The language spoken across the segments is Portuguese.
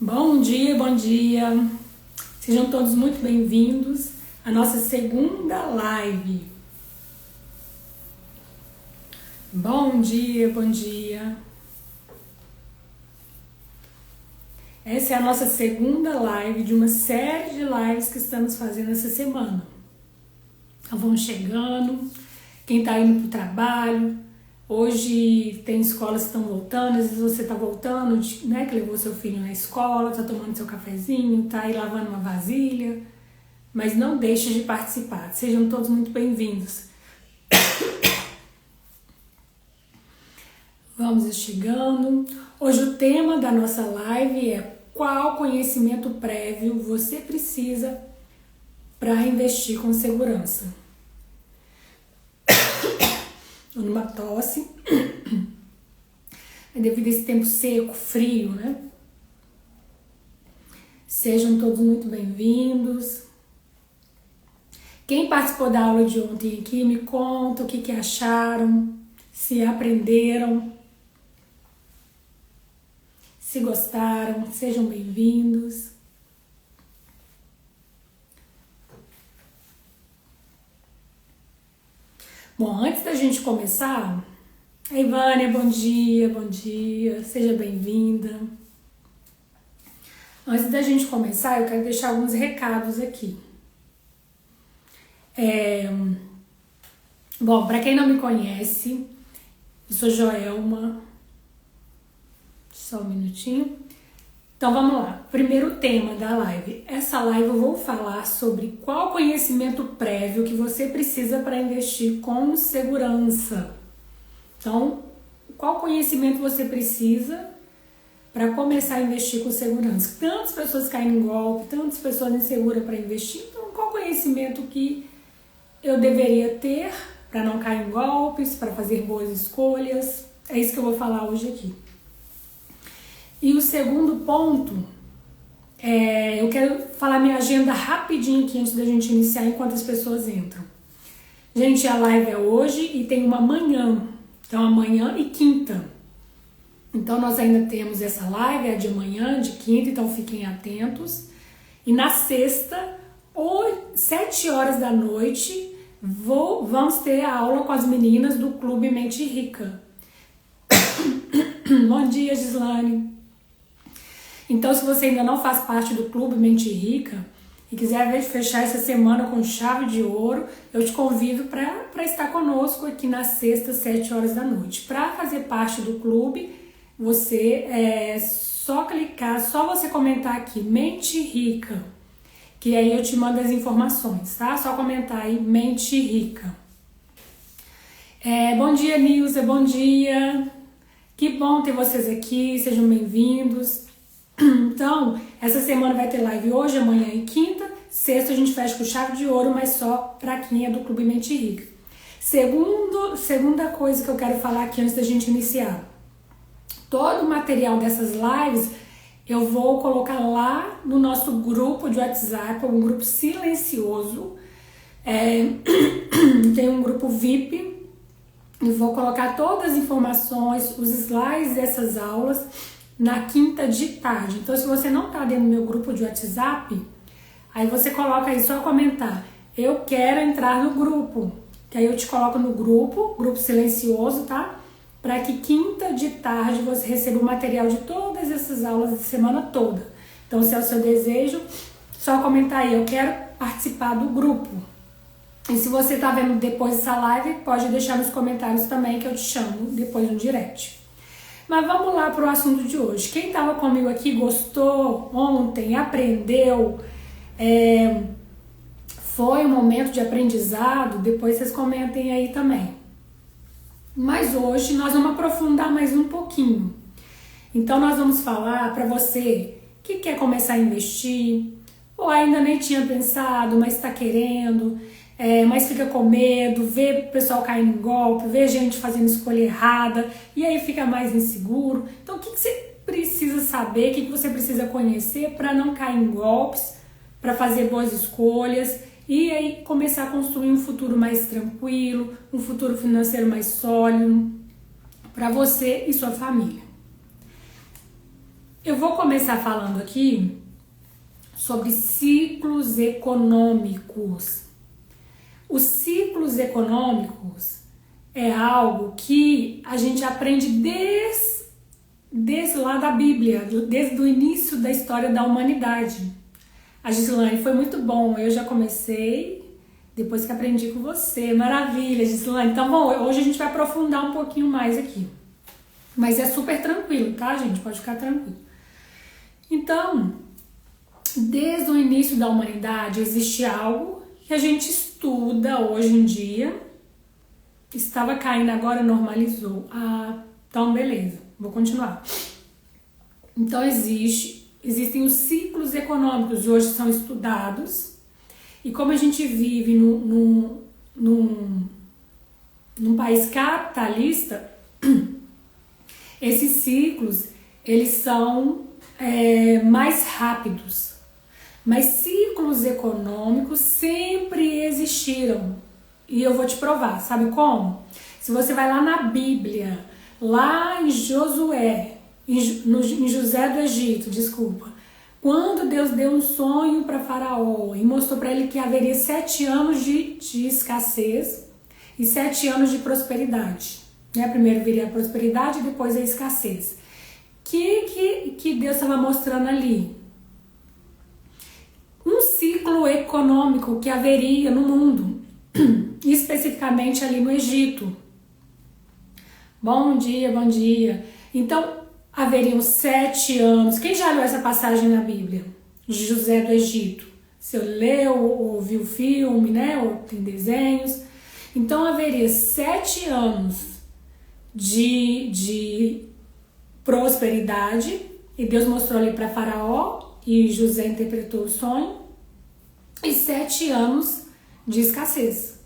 Bom dia, bom dia. Sejam todos muito bem-vindos à nossa segunda live. Bom dia, bom dia. Essa é a nossa segunda live de uma série de lives que estamos fazendo essa semana. Então vamos chegando, quem está indo para o trabalho. Hoje tem escolas que estão voltando, às vezes você está voltando, né, que levou seu filho na escola, está tomando seu cafezinho, está aí lavando uma vasilha, mas não deixe de participar. Sejam todos muito bem-vindos. Vamos chegando. Hoje o tema da nossa live é qual conhecimento prévio você precisa para investir com segurança. Numa tosse, devido a esse tempo seco, frio, né? Sejam todos muito bem-vindos. Quem participou da aula de ontem aqui, me conta o que acharam, se aprenderam, se gostaram, sejam bem-vindos. Bom, antes da gente começar, Ivânia, bom dia, seja bem-vinda. Antes da gente começar, eu quero deixar alguns recados aqui. Bom, para quem não me conhece, eu sou Joelma. Só um minutinho. Então vamos lá, primeiro tema da live. Essa live eu vou falar sobre qual conhecimento prévio que você precisa para investir com segurança. Então, qual conhecimento você precisa para começar a investir com segurança? Tantas pessoas caem em golpe, tantas pessoas inseguras para investir, então qual conhecimento que eu deveria ter para não cair em golpes, para fazer boas escolhas? É isso que eu vou falar hoje aqui. E o segundo ponto, eu quero falar minha agenda rapidinho aqui antes da gente iniciar, enquanto as pessoas entram. Gente, a live é hoje e tem uma amanhã, então amanhã e quinta. Então nós ainda temos essa live, é de amanhã, de quinta, então fiquem atentos. E na sexta, 7 horas da noite, vamos ter a aula com as meninas do Clube Mente Rica. Bom dia, Gislane. Então, se você ainda não faz parte do Clube Mente Rica e quiser fechar essa semana com chave de ouro, eu te convido para estar conosco aqui na sexta, 7 horas da noite. Para fazer parte do clube, você só clicar, só você comentar aqui, Mente Rica, que aí eu te mando as informações, tá? Só comentar aí, Mente Rica. Bom dia, Nilza, bom dia. Que bom ter vocês aqui, sejam bem-vindos. Então, essa semana vai ter live hoje, amanhã e quinta. Sexta a gente fecha com chave de ouro, mas só para quem é do Clube Mente Rica. Segunda coisa que eu quero falar aqui antes da gente iniciar. Todo o material dessas lives eu vou colocar lá no nosso grupo de WhatsApp, um grupo silencioso. Tem um grupo VIP. E vou colocar todas as informações, os slides dessas aulas na quinta de tarde. Então, se você não tá dentro do meu grupo de WhatsApp, aí você coloca aí só comentar, eu quero entrar no grupo, que aí eu te coloco no grupo silencioso, tá? Para que quinta de tarde você receba o material de todas essas aulas da semana toda. Então, se é o seu desejo, só comentar aí, eu quero participar do grupo. E se você tá vendo depois dessa live, pode deixar nos comentários também que eu te chamo depois no direct. Mas vamos lá para o assunto de hoje. Quem estava comigo aqui gostou ontem, aprendeu, foi um momento de aprendizado, depois vocês comentem aí também. Mas hoje nós vamos aprofundar mais um pouquinho. Então nós vamos falar para você que quer começar a investir, ou ainda nem tinha pensado, mas está querendo, mas fica com medo, vê o pessoal caindo em golpe, vê gente fazendo escolha errada e aí fica mais inseguro. Então o que você precisa saber, o que você precisa conhecer para não cair em golpes, para fazer boas escolhas e aí começar a construir um futuro mais tranquilo, um futuro financeiro mais sólido para você e sua família. Eu vou começar falando aqui sobre ciclos econômicos. Os ciclos econômicos é algo que a gente aprende desde lá da Bíblia, desde o início da história da humanidade. A Gislaine, foi muito bom, eu já comecei depois que aprendi com você. Maravilha, Gislaine. Então, bom, hoje a gente vai aprofundar um pouquinho mais aqui. Mas é super tranquilo, tá, gente? Pode ficar tranquilo. Então, desde o início da humanidade existe algo que a gente estuda hoje em dia. Estava caindo, agora normalizou. Ah, então beleza, vou continuar. Então existem os ciclos econômicos, hoje são estudados. E como a gente vive num país capitalista, esses ciclos, eles são mais rápidos. Mas ciclos econômicos sempre existiram. E eu vou te provar, sabe como? Se você vai lá na Bíblia, lá em Josué, em José do Egito, desculpa, quando Deus deu um sonho para Faraó e mostrou para ele que haveria 7 anos de escassez e 7 anos de prosperidade. Né? Primeiro viria a prosperidade e depois a escassez. Que Deus estava mostrando ali? Um ciclo econômico que haveria no mundo, especificamente ali no Egito. Bom dia, bom dia. Então, haveriam 7 anos. Quem já leu essa passagem na Bíblia? De José do Egito. Se eu leu ou viu o filme, né? Ou tem desenhos. Então, haveria 7 anos de prosperidade. E Deus mostrou ali para Faraó. E José interpretou o sonho. E 7 anos de escassez.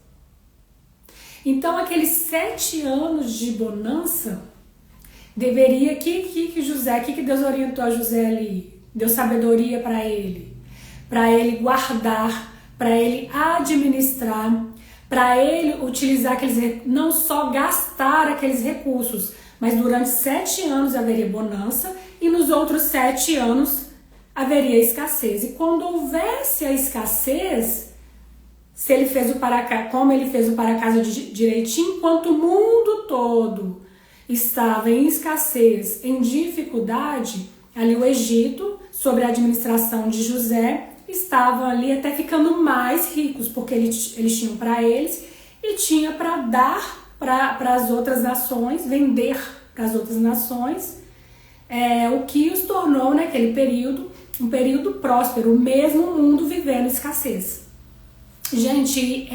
Então, aqueles 7 anos de bonança, deveria, que Deus orientou a José ali? Deu sabedoria para ele guardar, para ele administrar, para ele utilizar aqueles, não só gastar aqueles recursos, mas durante 7 anos haveria bonança e nos outros 7 anos haveria escassez. E quando houvesse a escassez, se ele fez como ele fez o para casa direitinho, enquanto o mundo todo estava em escassez, em dificuldade, ali o Egito, sob a administração de José, estavam ali até ficando mais ricos, porque eles tinham para eles e tinha para dar para as outras nações, vender para as outras nações, o que os tornou naquele período um período próspero, o mesmo mundo vivendo escassez. Gente,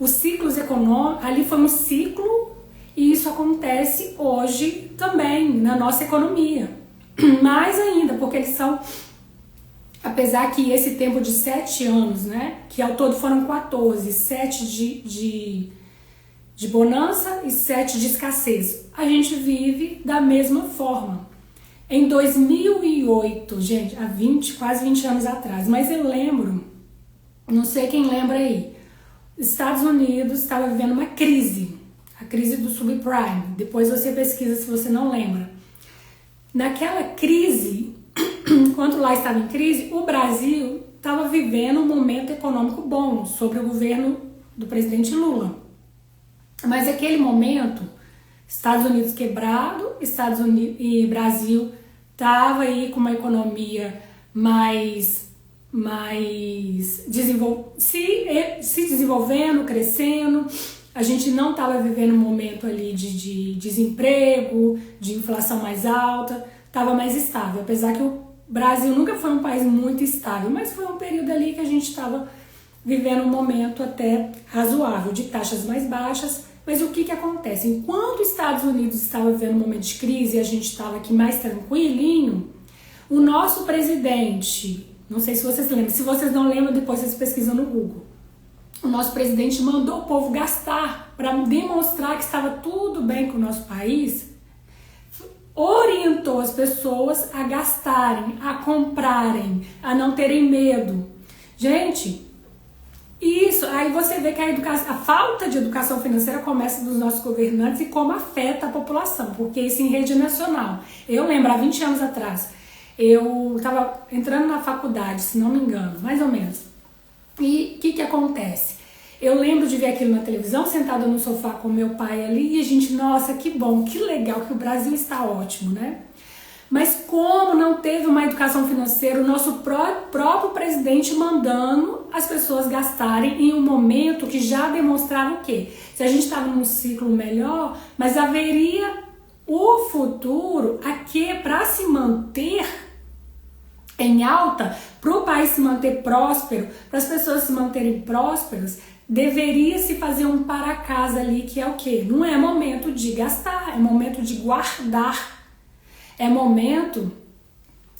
os ciclos econômicos, ali foi um ciclo e isso acontece hoje também na nossa economia. Mais ainda, porque eles são, apesar que esse tempo de 7 anos, né, que ao todo foram 14, 7 de bonança e 7 de escassez, a gente vive da mesma forma. Em 2008, gente, há quase 20 anos atrás, mas eu lembro, não sei quem lembra aí, Estados Unidos estava vivendo uma crise, a crise do subprime. Depois você pesquisa se você não lembra. Naquela crise, enquanto lá estava em crise, o Brasil estava vivendo um momento econômico bom sobre o governo do presidente Lula. Mas naquele momento, Estados Unidos quebrado, Estados Unidos e Brasil estava aí com uma economia se desenvolvendo, crescendo. A gente não estava vivendo um momento ali de desemprego, de inflação mais alta, estava mais estável. Apesar que o Brasil nunca foi um país muito estável, mas foi um período ali que a gente estava vivendo um momento até razoável, de taxas mais baixas. Mas o que acontece? Enquanto os Estados Unidos estava vivendo um momento de crise e a gente estava aqui mais tranquilinho, o nosso presidente, não sei se vocês lembram, se vocês não lembram, depois vocês pesquisam no Google. O nosso presidente mandou o povo gastar para demonstrar que estava tudo bem com o nosso país, orientou as pessoas a gastarem, a comprarem, a não terem medo. Gente, Isso, aí você vê que a falta de educação financeira começa dos nossos governantes e como afeta a população, porque isso em rede nacional. Eu lembro, há 20 anos atrás, eu estava entrando na faculdade, se não me engano, mais ou menos. E o que acontece? Eu lembro de ver aquilo na televisão, sentada no sofá com meu pai ali, e a gente, nossa, que bom, que legal, que o Brasil está ótimo, né? Mas como não teve uma educação financeira, o nosso próprio presidente mandando as pessoas gastarem em um momento que já demonstrava o quê? Se a gente estava num ciclo melhor, mas haveria o futuro aqui para se manter em alta, para o país se manter próspero, para as pessoas se manterem prósperas, deveria se fazer um para casa ali, que é o quê? Não é momento de gastar, é momento de guardar. É momento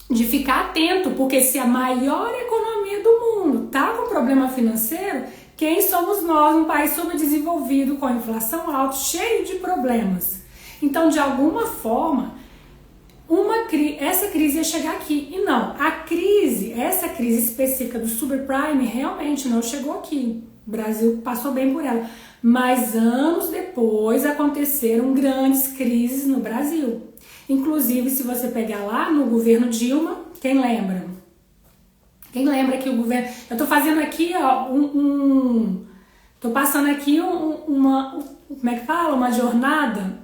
de ficar atento, porque se a maior economia do mundo está com problema financeiro, quem somos nós, um país subdesenvolvido, com inflação alta, cheio de problemas? Então, de alguma forma, essa crise ia chegar aqui. E não, essa crise específica do subprime realmente não chegou aqui. O Brasil passou bem por ela. Mas anos depois aconteceram grandes crises no Brasil. Inclusive, se você pegar lá no governo Dilma, quem lembra? Quem lembra que o governo... Eu tô fazendo aqui, ó, tô passando aqui como é que fala? Uma jornada.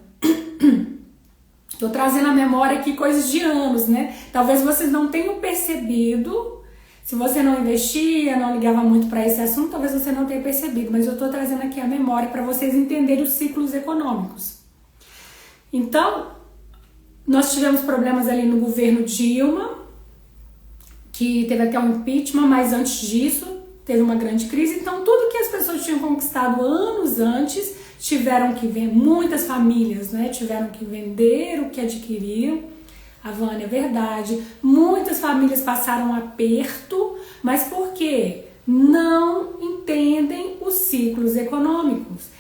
Tô trazendo à memória aqui coisas de anos, né? Talvez vocês não tenham percebido. Se você não investia, não ligava muito para esse assunto, talvez você não tenha percebido. Mas eu tô trazendo aqui a memória para vocês entenderem os ciclos econômicos. Então... nós tivemos problemas ali no governo Dilma, que teve até um impeachment, mas antes disso teve uma grande crise. Então tudo que as pessoas tinham conquistado anos antes, tiveram que vender, muitas famílias, né, tiveram que vender o que adquiriram. A Vânia, é verdade. Muitas famílias passaram aperto, mas por quê? Não entendem os ciclos econômicos.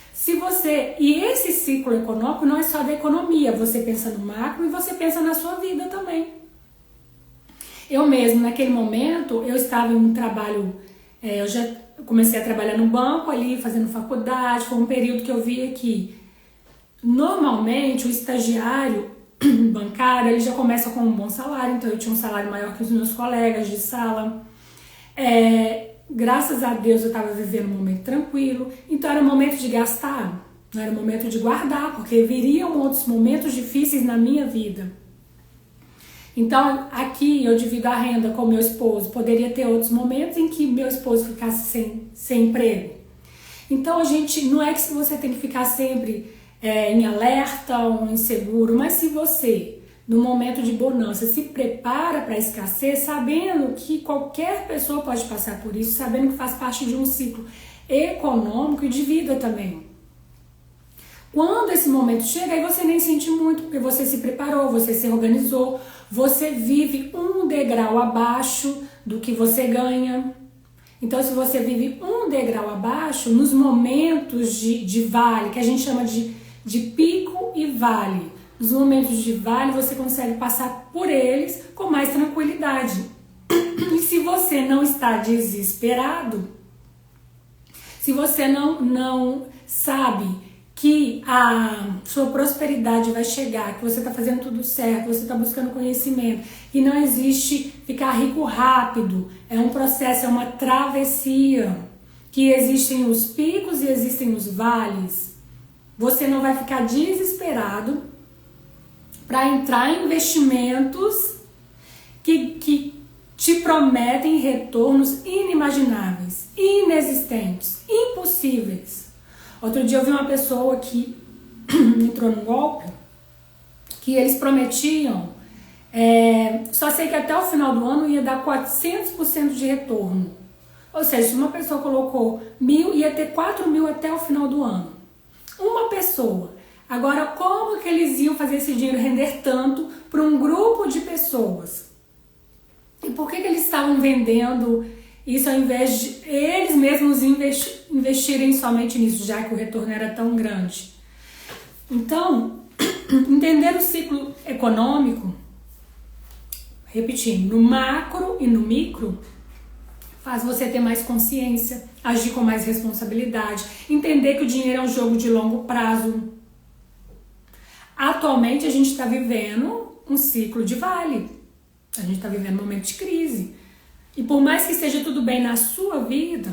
E esse ciclo econômico não é só da economia, você pensa no macro e você pensa na sua vida também. Eu mesmo, naquele momento, eu estava em um trabalho, eu já comecei a trabalhar no banco ali, fazendo faculdade, foi um período que eu via que, normalmente, o estagiário bancário, ele já começa com um bom salário, então eu tinha um salário maior que os meus colegas de sala. Graças a Deus eu estava vivendo um momento tranquilo, então era um momento de gastar, não era um momento de guardar, porque viriam outros momentos difíceis na minha vida. Então aqui eu divido a renda com meu esposo, poderia ter outros momentos em que meu esposo ficasse sem emprego. Então a gente, não é que você tem que ficar sempre em alerta ou inseguro, mas se você... no momento de bonança, se prepara para a escassez, sabendo que qualquer pessoa pode passar por isso, sabendo que faz parte de um ciclo econômico e de vida também. Quando esse momento chega, aí você nem sente muito, porque você se preparou, você se organizou, você vive um degrau abaixo do que você ganha. Então, se você vive um degrau abaixo, nos momentos de vale, que a gente chama de pico e vale, nos momentos de vale, você consegue passar por eles com mais tranquilidade. E se você não está desesperado, se você não sabe que a sua prosperidade vai chegar, que você está fazendo tudo certo, você está buscando conhecimento, e não existe ficar rico rápido, é um processo, é uma travessia, que existem os picos e existem os vales, você não vai ficar desesperado para entrar em investimentos que te prometem retornos inimagináveis, inexistentes, impossíveis. Outro dia eu vi uma pessoa que entrou num golpe, que eles prometiam, só sei que até o final do ano ia dar 400% de retorno. Ou seja, se uma pessoa colocou 1.000, ia ter 4.000 até o final do ano. Uma pessoa. Agora, como que eles iam fazer esse dinheiro render tanto para um grupo de pessoas? E por que eles estavam vendendo isso ao invés de eles mesmos investirem somente nisso, já que o retorno era tão grande? Então, entender o ciclo econômico, repetindo, no macro e no micro, faz você ter mais consciência, agir com mais responsabilidade, entender que o dinheiro é um jogo de longo prazo. Atualmente a gente está vivendo um ciclo de vale, a gente está vivendo um momento de crise. E por mais que esteja tudo bem na sua vida,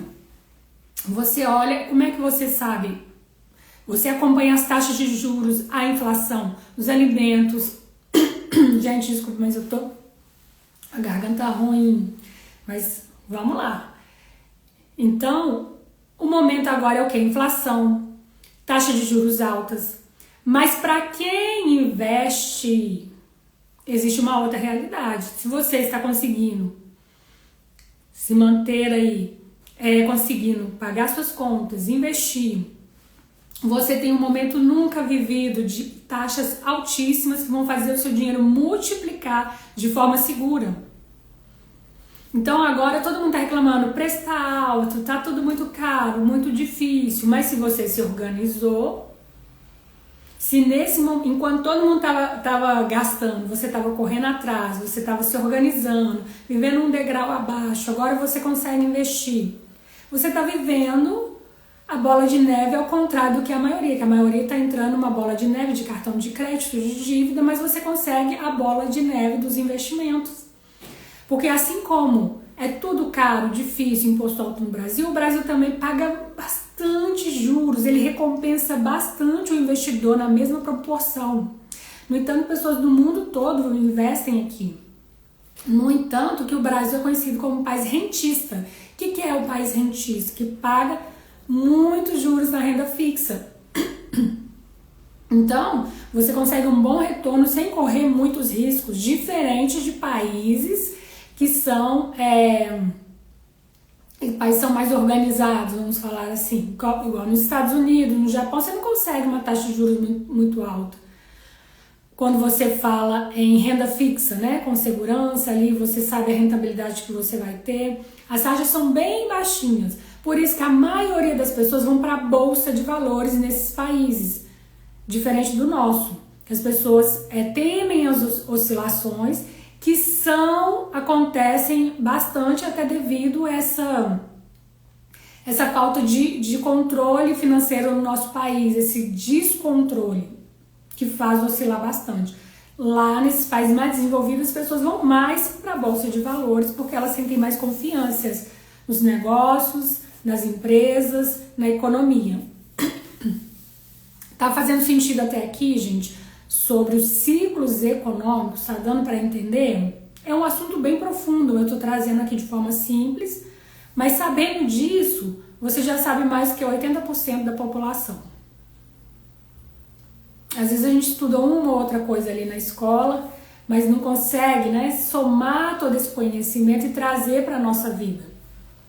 você olha, como é que você sabe? Você acompanha as taxas de juros, a inflação, os alimentos. Gente, desculpa, mas a garganta ruim, mas vamos lá. Então, o momento agora é o quê? Inflação, taxa de juros altas. Mas para quem investe, existe uma outra realidade. Se você está conseguindo se manter aí, conseguindo pagar suas contas, investir, você tem um momento nunca vivido de taxas altíssimas que vão fazer o seu dinheiro multiplicar de forma segura. Então agora todo mundo está reclamando, o preço está alto, está tudo muito caro, muito difícil. Mas se você se organizou, se nesse momento, enquanto todo mundo estava gastando, você estava correndo atrás, você estava se organizando, vivendo um degrau abaixo, agora você consegue investir. Você está vivendo a bola de neve ao contrário do que a maioria está entrando numa bola de neve de cartão de crédito, de dívida, mas você consegue a bola de neve dos investimentos. Porque assim como é tudo caro, difícil, imposto alto no Brasil, o Brasil também paga bastante juros, ele recompensa bastante o investidor na mesma proporção. No entanto, pessoas do mundo todo investem aqui. No entanto, que o Brasil é conhecido como um país rentista. O que é o país rentista? Que paga muitos juros na renda fixa. Então, você consegue um bom retorno sem correr muitos riscos, diferente de países que são países são mais organizados, vamos falar assim, igual nos Estados Unidos, no Japão, você não consegue uma taxa de juros muito alta. Quando você fala em renda fixa, né, com segurança ali, você sabe a rentabilidade que você vai ter, as taxas são bem baixinhas. Por isso que a maioria das pessoas vão para a bolsa de valores nesses países, diferente do nosso, que as pessoas temem as oscilações, que acontecem bastante até devido a essa falta de controle financeiro no nosso país, esse descontrole que faz oscilar bastante. Lá nesses países mais desenvolvidos, as pessoas vão mais para a bolsa de valores porque elas sentem mais confiança nos negócios, nas empresas, na economia. Tá fazendo sentido até aqui, gente? Sobre os ciclos econômicos, tá dando para entender? É um assunto bem profundo, eu tô trazendo aqui de forma simples, mas sabendo disso, você já sabe mais que 80% da população. Às vezes a gente estuda uma ou outra coisa ali na escola, mas não consegue, né, somar todo esse conhecimento e trazer para a nossa vida.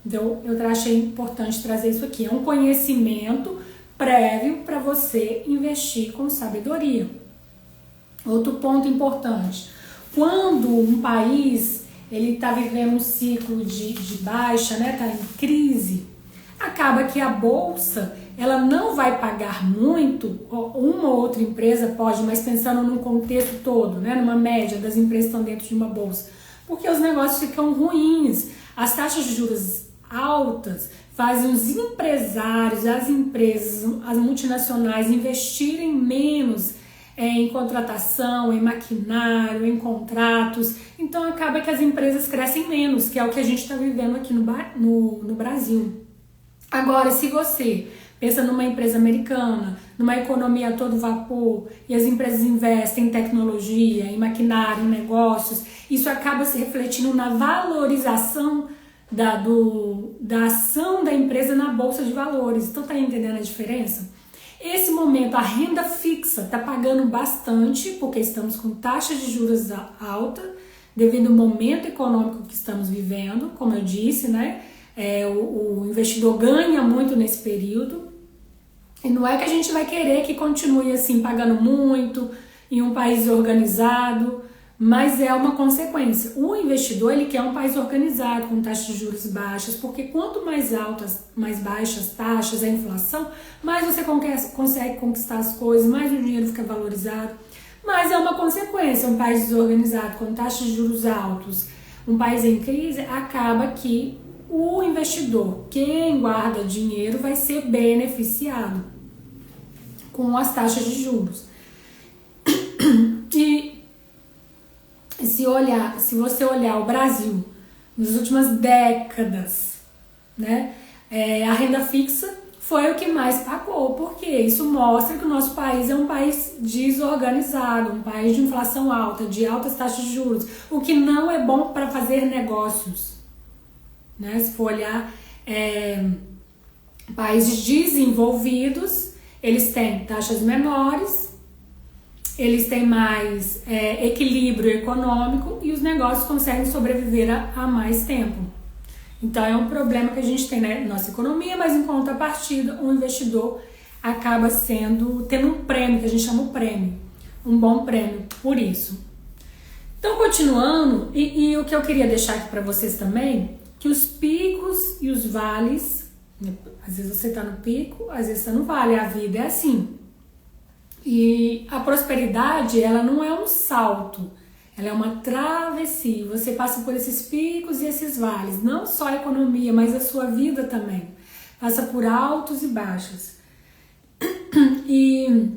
Então, eu achei importante trazer isso aqui. É um conhecimento prévio para você investir com sabedoria. Outro ponto importante. Quando um país está vivendo um ciclo de baixa, né, está em crise, acaba que a bolsa ela não vai pagar muito, uma ou outra empresa pode, mas pensando num contexto todo, né, numa média das empresas que estão dentro de uma bolsa, porque os negócios ficam ruins, as taxas de juros altas fazem os empresários, as empresas, as multinacionais investirem menos em contratação, em maquinário, em contratos, então acaba que as empresas crescem menos, que é o que a gente está vivendo aqui no Brasil. Agora, se você pensa numa empresa americana, numa economia a todo vapor, e as empresas investem em tecnologia, em maquinário, em negócios, isso acaba se refletindo na valorização da ação da empresa na bolsa de valores. Então tá entendendo a diferença? Esse momento a renda fixa está pagando bastante, porque estamos com taxas de juros alta, devido ao momento econômico que estamos vivendo, como eu disse, né? O investidor ganha muito nesse período, e não é que a gente vai querer que continue assim pagando muito em um país organizado, mas é uma consequência. O investidor ele quer um país organizado, com taxas de juros baixas, porque quanto mais altas, mais baixas taxas, a inflação, mais você consegue conquistar as coisas, mais o dinheiro fica valorizado. Mas é uma consequência, um país desorganizado, com taxas de juros altos, um país em crise, acaba que o investidor, quem guarda dinheiro, vai ser beneficiado com as taxas de juros. E se você olhar o Brasil nas últimas décadas, né, a renda fixa foi o que mais pagou, porque isso mostra que o nosso país é um país desorganizado, um país de inflação alta, de altas taxas de juros, o que não é bom para fazer negócios, né? Se for olhar países desenvolvidos, eles têm taxas menores, eles têm mais equilíbrio econômico e os negócios conseguem sobreviver a mais tempo. Então é um problema que a gente tem na nossa economia, mas em contrapartida o investidor acaba tendo um prêmio, que a gente chama o prêmio, um bom prêmio por isso. Então continuando, e o que eu queria deixar aqui para vocês também, que os picos e os vales, às vezes você está no pico, às vezes você está no vale, a vida é assim. E a prosperidade, ela não é um salto, ela é uma travessia. Você passa por esses picos e esses vales, não só a economia, mas a sua vida também. Passa por altos e baixos. E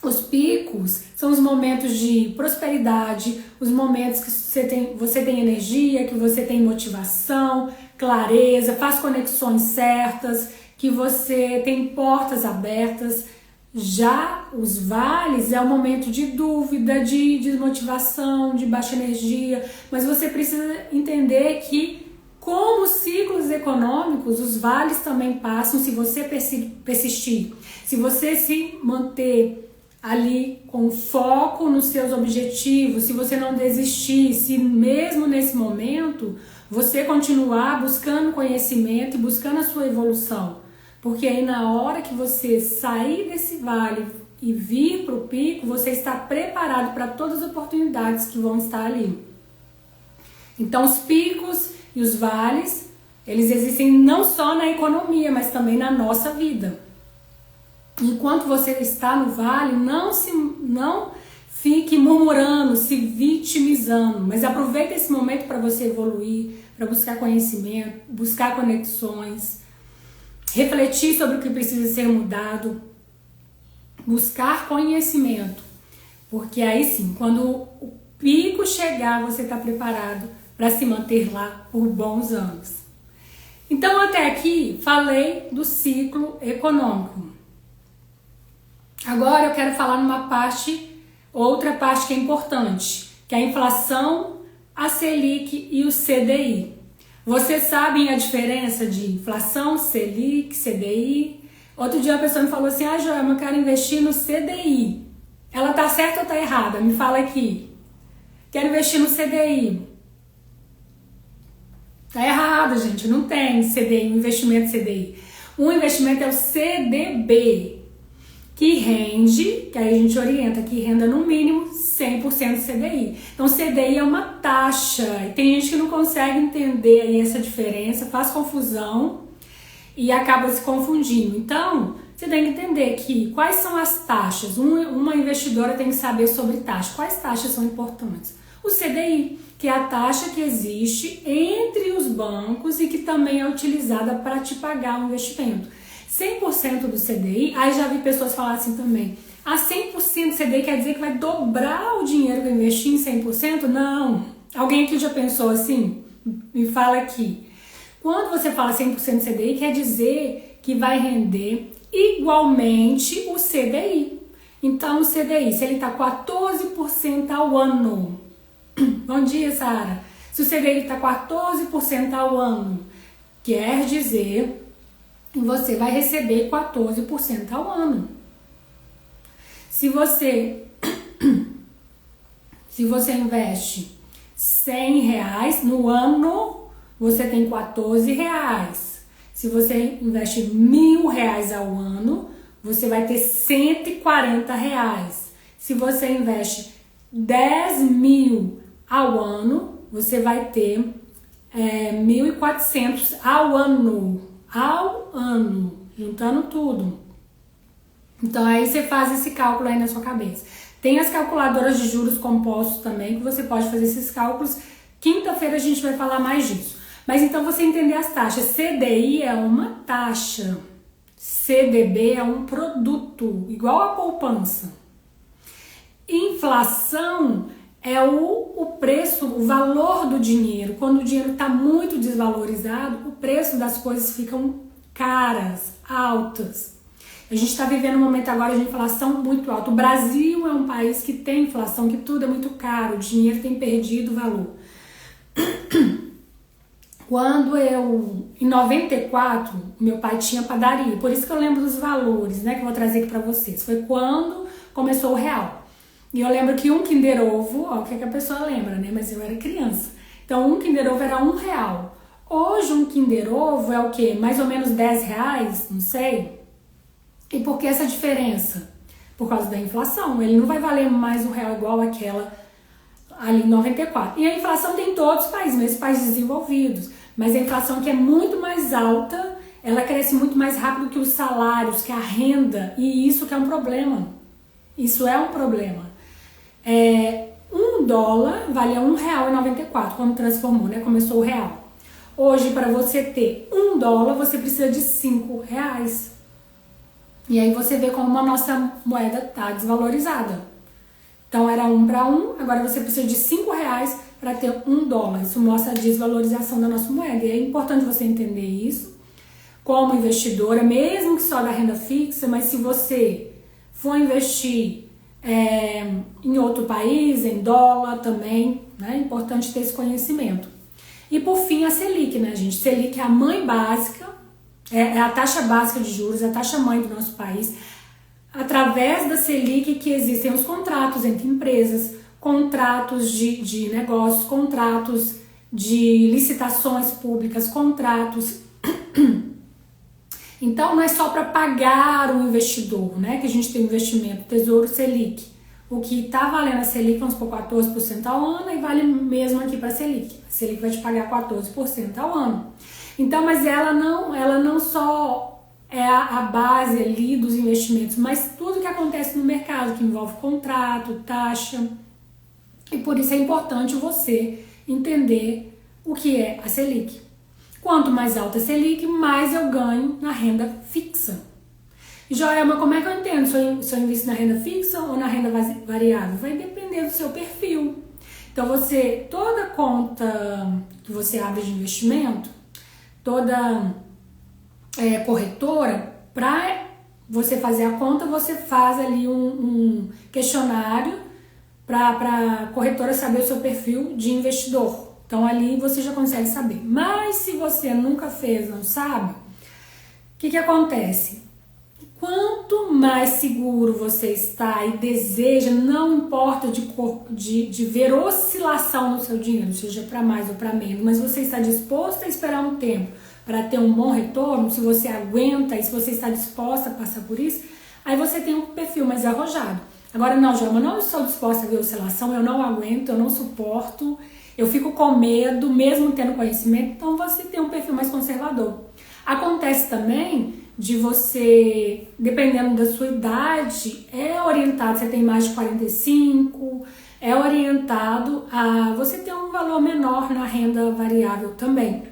os picos são os momentos de prosperidade, os momentos que você tem energia, que você tem motivação, clareza, faz conexões certas, que você tem portas abertas. Já os vales é um momento de dúvida, de desmotivação, de baixa energia, mas você precisa entender que, como ciclos econômicos, os vales também passam se você persistir, se você se manter ali com foco nos seus objetivos, se você não desistir, se mesmo nesse momento você continuar buscando conhecimento e buscando a sua evolução. Porque aí na hora que você sair desse vale e vir para o pico, você está preparado para todas as oportunidades que vão estar ali. Então os picos e os vales, eles existem não só na economia, mas também na nossa vida. Enquanto você está no vale, não fique murmurando, se vitimizando, mas aproveite esse momento para você evoluir, para buscar conhecimento, buscar conexões, refletir sobre o que precisa ser mudado, buscar conhecimento, porque aí sim, quando o pico chegar, você está preparado para se manter lá por bons anos. Então até aqui falei do ciclo econômico. Agora eu quero falar outra parte que é importante, que é a inflação, a Selic e o CDI. Vocês sabem a diferença de inflação, Selic, CDI? Outro dia a pessoa me falou assim, Joelma, eu quero investir no CDI. Ela tá certa ou tá errada? Me fala aqui. Quero investir no CDI. Tá errado, gente. Não tem CDI, um investimento CDI. Um investimento é o CDB, que rende, que aí a gente orienta, que renda no mínimo 100% CDI. Então CDI é uma taxa, e tem gente que não consegue entender aí essa diferença, faz confusão e acaba se confundindo. Então, você tem que entender que quais são as taxas. Uma investidora tem que saber sobre taxa. Quais taxas são importantes? O CDI, que é a taxa que existe entre os bancos e que também é utilizada para te pagar o investimento. 100% do CDI, aí já vi pessoas falar assim também, 100% do CDI quer dizer que vai dobrar o dinheiro que eu investi em 100%? Não. Alguém aqui já pensou assim? Me fala aqui. Quando você fala 100% CDI, quer dizer que vai render igualmente o CDI. Então o CDI, se ele está 14% ao ano, bom dia, Sara. Se o CDI está 14% ao ano, quer dizer que você vai receber 14% ao ano. Se você investe R$100 no ano, você tem R$14. Se você investe R$1.000 ao ano, você vai ter R$140. Se você investe 10.000 ao ano, você vai ter 1.400 ao ano, juntando tudo. Então aí você faz esse cálculo aí na sua cabeça. Tem as calculadoras de juros compostos também, que você pode fazer esses cálculos. Quinta-feira a gente vai falar mais disso. Mas então você entender as taxas. CDI é uma taxa, CDB é um produto, igual a poupança. Inflação é o preço, o valor do dinheiro. Quando o dinheiro está muito desvalorizado, o preço das coisas ficam caras, altas. A gente está vivendo um momento agora de inflação muito alta. O Brasil é um país que tem inflação, que tudo é muito caro, o dinheiro tem perdido valor. Quando em 94, meu pai tinha padaria, por isso que eu lembro dos valores, né, que eu vou trazer aqui para vocês. Foi quando começou o real. E eu lembro que um Kinder Ovo, ó, o que a pessoa lembra, né, mas eu era criança. Então, um Kinder Ovo era R$1. Hoje, um Kinder Ovo é o quê? Mais ou menos R$10, não sei. E por que essa diferença? Por causa da inflação. Ele não vai valer mais R$1 igual aquela ali em 94. E a inflação tem em todos os países, mesmo países desenvolvidos. Mas a inflação que é muito mais alta, ela cresce muito mais rápido que os salários, que a renda. E isso que é um problema. Isso é um problema. $1 valia R$1,94 quando transformou, né? Começou o real. Hoje, para você ter $1, você precisa de R$5. E aí você vê como a nossa moeda está desvalorizada. Então era 1 para 1, agora você precisa de R$5 para ter $1. Isso mostra a desvalorização da nossa moeda. E é importante você entender isso como investidora, mesmo que só da renda fixa, mas se você for investir em outro país, em dólar também, né? É importante ter esse conhecimento. E por fim a Selic, né, gente? Selic é a mãe básica, é a taxa básica de juros, é a taxa mãe do nosso país. Através da Selic que existem os contratos entre empresas, contratos de negócios, contratos de licitações públicas, contratos. Então não é só para pagar o investidor, né, que a gente tem investimento, Tesouro Selic. O que está valendo a Selic, vamos por 14% ao ano, e vale mesmo aqui para a Selic. A Selic vai te pagar 14% ao ano. Então, mas ela não só é a base ali dos investimentos, mas tudo que acontece no mercado, que envolve contrato, taxa. E por isso é importante você entender o que é a Selic. Quanto mais alta a Selic, mais eu ganho na renda fixa. Joelma, como é que eu entendo se eu invisto na renda fixa ou na renda variável? Vai depender do seu perfil. Então, toda conta que você abre de investimento, toda corretora, para você fazer a conta, você faz ali um questionário para a corretora saber o seu perfil de investidor. Então, ali você já consegue saber. Mas, se você nunca fez, não sabe, o que acontece? Quanto mais seguro você está e deseja, não importa de ver oscilação no seu dinheiro, seja para mais ou para menos, mas você está disposto a esperar um tempo para ter um bom retorno, se você aguenta e se você está disposta a passar por isso, aí você tem um perfil mais arrojado. Agora, não, Joelma, eu não estou disposta a ver oscilação, eu não aguento, eu não suporto, eu fico com medo, mesmo tendo conhecimento, então você tem um perfil mais conservador. Acontece também de você, dependendo da sua idade, é orientado, você tem mais de 45, é orientado a você ter um valor menor na renda variável também.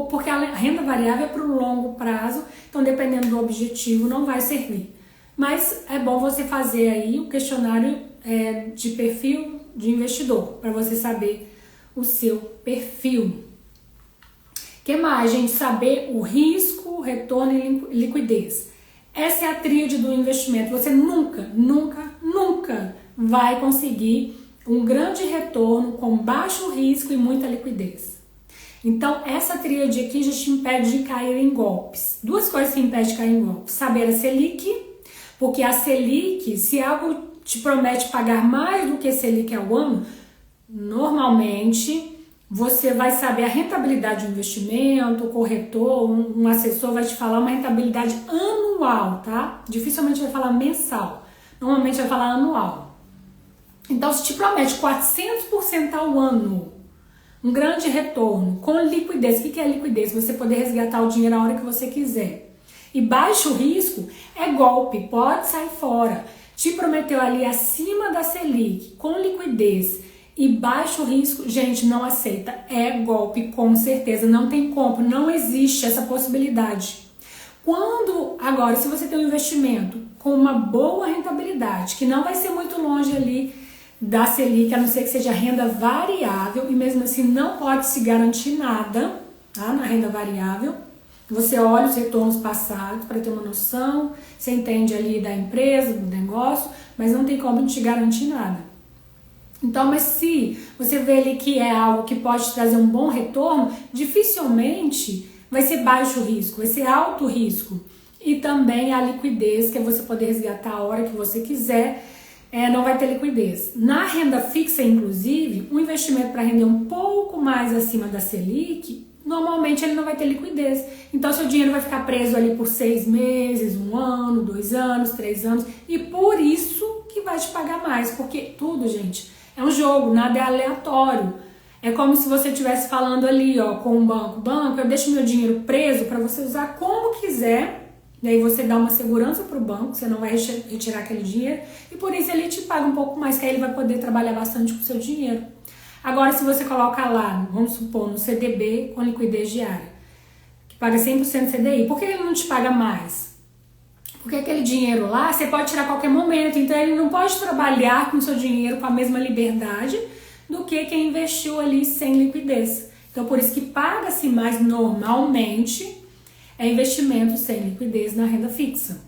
Porque a renda variável é para o longo prazo, então dependendo do objetivo não vai servir. Mas é bom você fazer aí o questionário de perfil de investidor, para você saber o seu perfil. O que mais, gente? Saber o risco, retorno e liquidez. Essa é a tríade do investimento. Você nunca vai conseguir um grande retorno com baixo risco e muita liquidez. Então, essa tríade aqui já te impede de cair em golpes. Duas coisas que impedem de cair em golpes. Saber a Selic, porque a Selic, se algo te promete pagar mais do que a Selic ao ano, normalmente você vai saber a rentabilidade do investimento, o corretor, um assessor vai te falar uma rentabilidade anual, tá? Dificilmente vai falar mensal, normalmente vai falar anual. Então, se te promete 400% ao ano, um grande retorno, com liquidez, o que é liquidez? Você poder resgatar o dinheiro a hora que você quiser. E baixo risco é golpe, pode sair fora. Te prometeu ali acima da Selic, com liquidez, E baixo risco, gente, não aceita. É golpe, com certeza. Não tem como, não existe essa possibilidade. Agora, se você tem um investimento com uma boa rentabilidade, que não vai ser muito longe ali da Selic, a não ser que seja renda variável, e mesmo assim não pode se garantir nada, tá? Na renda variável. Você olha os retornos passados para ter uma noção, você entende ali da empresa, do negócio, mas não tem como te garantir nada. Então, mas se você vê ali que é algo que pode trazer um bom retorno, dificilmente vai ser baixo risco, vai ser alto risco. E também a liquidez, que é você poder resgatar a hora que você quiser, não vai ter liquidez. Na renda fixa, inclusive, um investimento para render um pouco mais acima da Selic, normalmente ele não vai ter liquidez. Então, seu dinheiro vai ficar preso ali por 6 meses, 1 ano, 2 anos, 3 anos, e por isso que vai te pagar mais, porque tudo, gente, é um jogo, nada é aleatório. É como se você estivesse falando ali, ó, com um banco, eu deixo meu dinheiro preso para você usar como quiser, e aí você dá uma segurança para o banco, você não vai retirar aquele dinheiro, e por isso ele te paga um pouco mais, que aí ele vai poder trabalhar bastante com o seu dinheiro. Agora, se você coloca lá, vamos supor, no CDB com liquidez diária, que paga 100% CDI, por que ele não te paga mais? Porque aquele dinheiro lá, você pode tirar a qualquer momento, então ele não pode trabalhar com o seu dinheiro com a mesma liberdade do que quem investiu ali sem liquidez. Então, por isso que paga-se mais normalmente investimento sem liquidez na renda fixa.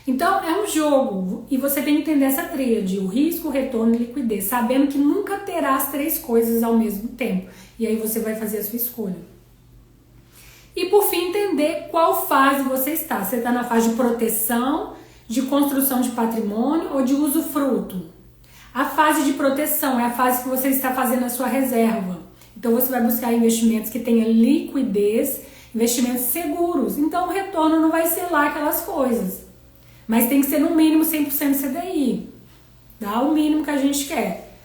Então, é um jogo e você tem que entender essa tríade, o risco, o retorno e liquidez, sabendo que nunca terá as 3 coisas ao mesmo tempo. E aí você vai fazer a sua escolha. E por fim, entender qual fase você está. Você está na fase de proteção, de construção de patrimônio ou de usufruto. A fase de proteção é a fase que você está fazendo a sua reserva. Então você vai buscar investimentos que tenham liquidez, investimentos seguros. Então o retorno não vai ser lá aquelas coisas. Mas tem que ser no mínimo 100% CDI. Dá o mínimo que a gente quer.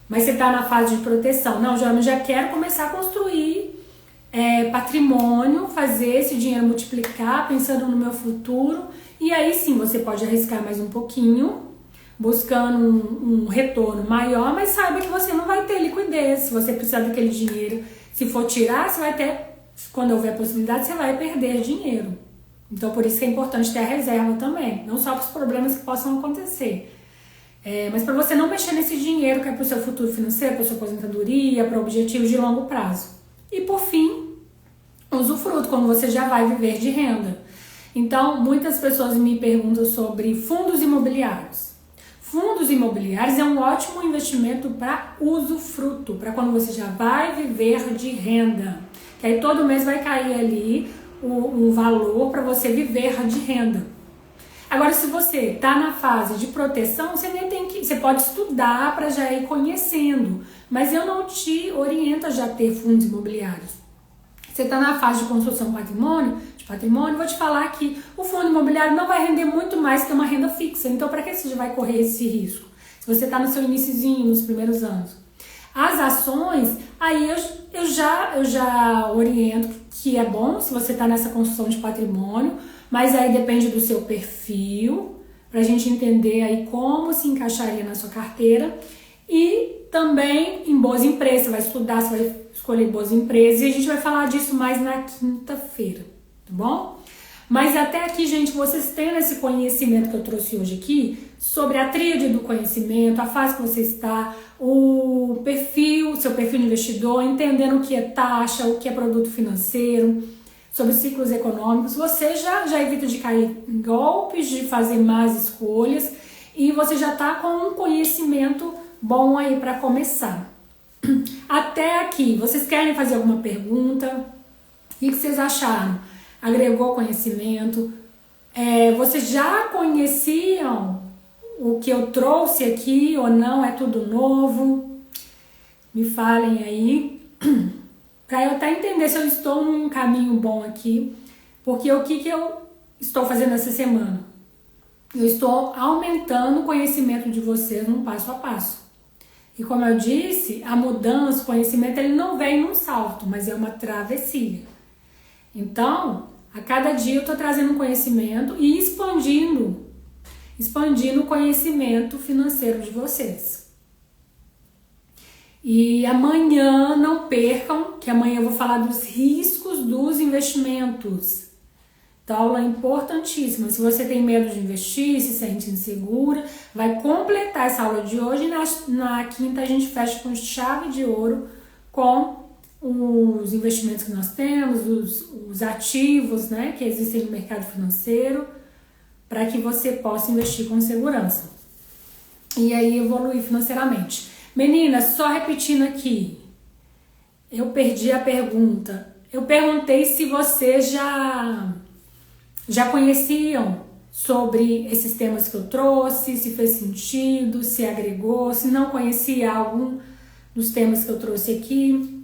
Mas você está na fase de proteção. Não, eu já quero começar a construir patrimônio, fazer esse dinheiro multiplicar, pensando no meu futuro. E aí sim, você pode arriscar mais um pouquinho, buscando um retorno maior, mas saiba que você não vai ter liquidez. Se você precisar daquele dinheiro, se for tirar, você vai ter, quando houver possibilidade, você vai perder dinheiro. Então, por isso que é importante ter a reserva também, não só para os problemas que possam acontecer, mas para você não mexer nesse dinheiro que é para o seu futuro financeiro, para a sua aposentadoria, para objetivos de longo prazo. E por fim, usufruto, quando você já vai viver de renda. Então, muitas pessoas me perguntam sobre fundos imobiliários. Fundos imobiliários é um ótimo investimento para usufruto, para quando você já vai viver de renda. Que aí todo mês vai cair ali um valor para você viver de renda. Agora, se você está na fase de proteção, você pode estudar para já ir conhecendo, mas eu não te oriento a já ter fundos imobiliários. Você está na fase de construção de patrimônio, vou te falar que o fundo imobiliário não vai render muito mais que uma renda fixa. Então, para que você já vai correr esse risco? Se você está no seu iniciozinho, nos primeiros anos. As ações, aí eu já oriento que é bom se você está nessa construção de patrimônio, mas aí depende do seu perfil, para a gente entender aí como se encaixaria na sua carteira. E também em boas empresas, você vai estudar, você vai escolher boas empresas, e a gente vai falar disso mais na quinta-feira, tá bom? Mas até aqui, gente, vocês tendo esse conhecimento que eu trouxe hoje aqui, sobre a tríade do conhecimento, a fase que você está, o perfil, seu perfil de investidor, entendendo o que é taxa, o que é produto financeiro, sobre ciclos econômicos, você já evita de cair em golpes, de fazer más escolhas, e você já está com um conhecimento bom aí para começar. Até aqui, vocês querem fazer alguma pergunta? O que vocês acharam? Agregou conhecimento? Vocês já conheciam o que eu trouxe aqui ou não? É tudo novo? Me falem aí, para eu até entender se eu estou num caminho bom aqui, porque o que eu estou fazendo essa semana? Eu estou aumentando o conhecimento de vocês num passo a passo. E como eu disse, a mudança, o conhecimento, ele não vem num salto, mas é uma travessia. Então, a cada dia eu estou trazendo um conhecimento e expandindo o conhecimento financeiro de vocês. E amanhã não percam, que amanhã eu vou falar dos riscos dos investimentos. Então, aula importantíssima. Se você tem medo de investir, se sente insegura, vai completar essa aula de hoje e na quinta a gente fecha com chave de ouro com os investimentos que nós temos, os ativos, né, que existem no mercado financeiro, para que você possa investir com segurança e aí evoluir financeiramente. Meninas, só repetindo aqui, eu perdi a pergunta. Eu perguntei se vocês já conheciam sobre esses temas que eu trouxe, se fez sentido, se agregou, se não conhecia algum dos temas que eu trouxe aqui.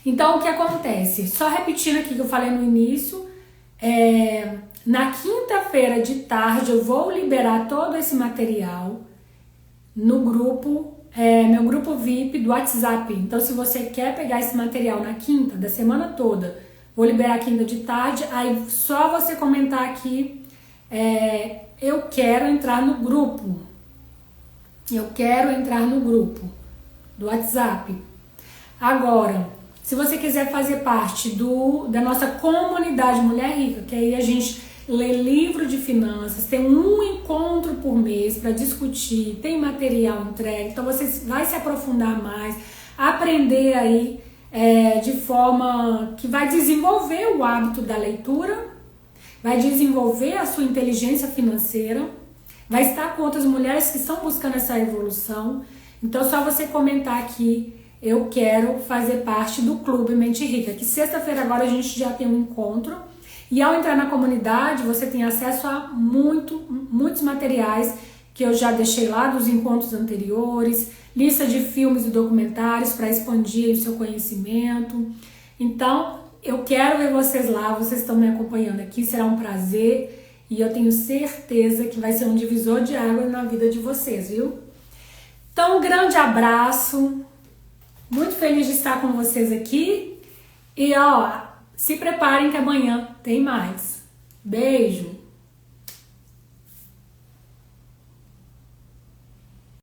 Então, o que acontece? Só repetindo aqui que eu falei no início, na quinta-feira de tarde eu vou liberar todo esse material no grupo, meu grupo VIP do WhatsApp. Então, se você quer pegar esse material na quinta, da semana toda, vou liberar quinta de tarde, aí só você comentar aqui, eu quero entrar no grupo. Eu quero entrar no grupo do WhatsApp. Agora, se você quiser fazer parte da nossa comunidade Mulher Rica, que aí a gente lê livro de finanças, tem um encontro por mês para discutir, tem material entregue, então você vai se aprofundar mais, aprender aí de forma que vai desenvolver o hábito da leitura, vai desenvolver a sua inteligência financeira, vai estar com outras mulheres que estão buscando essa evolução. Então, só você comentar aqui, eu quero fazer parte do Clube Mente Rica, que sexta-feira agora a gente já tem um encontro. E ao entrar na comunidade, você tem acesso a muitos materiais que eu já deixei lá dos encontros anteriores, lista de filmes e documentários para expandir o seu conhecimento. Então, eu quero ver vocês lá, vocês estão me acompanhando aqui, será um prazer e eu tenho certeza que vai ser um divisor de águas na vida de vocês, viu? Então, um grande abraço, muito feliz de estar com vocês aqui e se preparem que amanhã tem mais. Beijo!